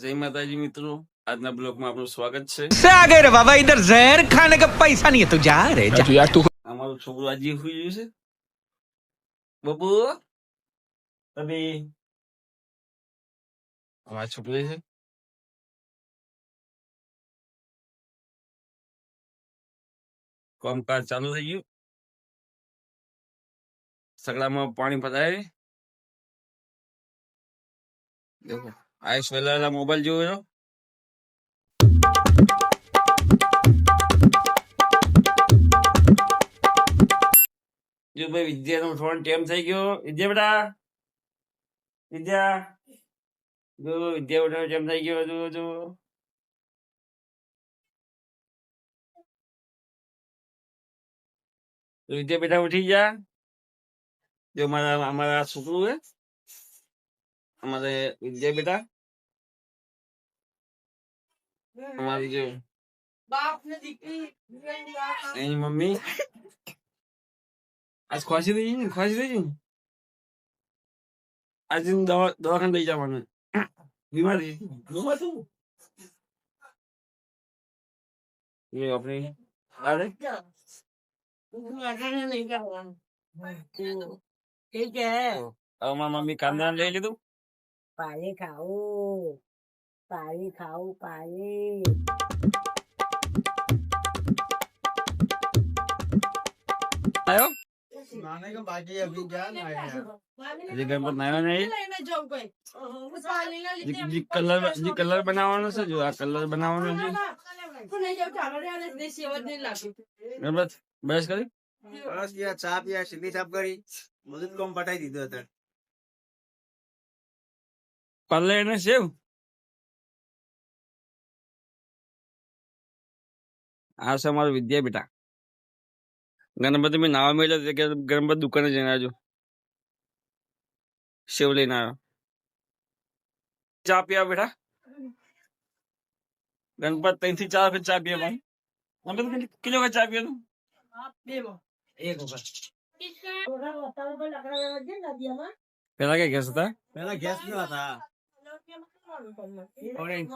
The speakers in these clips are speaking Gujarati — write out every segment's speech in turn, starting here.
જય માતાજી મિત્રો, આજના બ્લોગમાં આપણું સ્વાગત છે. से आ गए रे बाबा, इधर जहर खाने का पैसा नहीं है तो जा रे जा। यार तू અમારું છોકરું આજે સુઈ ગયું છે. બબુ તબી અમારા છોકરી છે. કામકાજ ચાલુ થઈ ગયું. સગડામાં પાણી પધારે. દેખો આયુષ વેલા મોબાઈલ જોયો છો? જો ભાઈ વિદ્યાનો થોડો ટાઈમ થઈ ગયો. વિદ્યા બેટા, વિદ્યા જો વિદ્યા બેટા ટાઈમ થઈ ગયો. જો જો વિદ્યા બેટા ઉઠી જા. જો અમારા છોકરું હે, અમારે વિદ્યા બેટા, અમારી જો એની મમ્મી આજ ખવાસી દઈ ને, ખવાસી દઈ ને આજે દવાખાને લઈ જવાનું. બીમાર તું આપણે અરે ठीक है હવે મારા મમ્મી કાંદા લઈ લીધું. पानी खाओ पानी खाओ पानी આવ્યો नाने का बाकी अभी क्या लाया હજી ગણપત નાયો નહીં. જે કલર બનાવવાનો છે, જો આ કલર બનાવવાનો છે. ગણપત બસ કરી बस यार चा पिया सीधी साफ કરી બધું કામ પટાઈ દીધું અત્યારે પલ્લે એને સેવ આ છે અમારો વિદ્યા બેટા. ગણપતિ મેં નાવા મેળ્યા કે ગણપત દુકાને જઈને આવજો, સેવ લઈને આવ્યો. ચા પીવા બેટા. ગણપત 3 થી 4 વખત ચા પીએ ભાઈ. ગણપત કેટલી વખત ચા પીએ તું? એક વખત પેલા કઈ ગેસ હતા? પહેલા ગેસ કેવા હતા ઓરેન્જ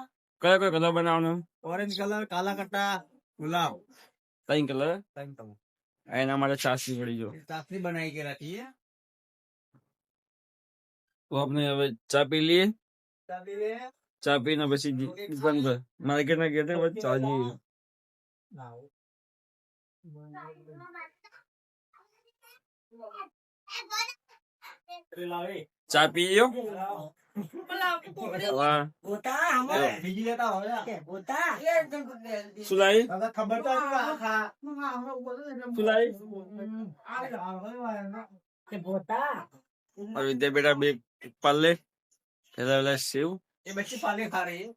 કયો કયો કલર બનાવવાનો? ઓરેન્જ કલર કાલા કટ્ટા ગુલાબ 3 કલર. ત્રણ તમ એના માટે છાસી પડી જો. ચાસણી બનાવી કે રાખી है તો આપણે હવે ચા પી લઈએ. ચાબી લે ચા પીને પછી દુકાન પર માર્કેટ ના ગયા પછી ચા જઈએ. ચા પી લ્યો. વાહ. होता हमारे બીજી લેતા હોય होता શું લાવી? દાદા ખબર તો હતી આ ખા શું લાવી? होता और विद्या बेटा બે પલ્લે પેલા સેવ ये बच्ची पाले खा रही है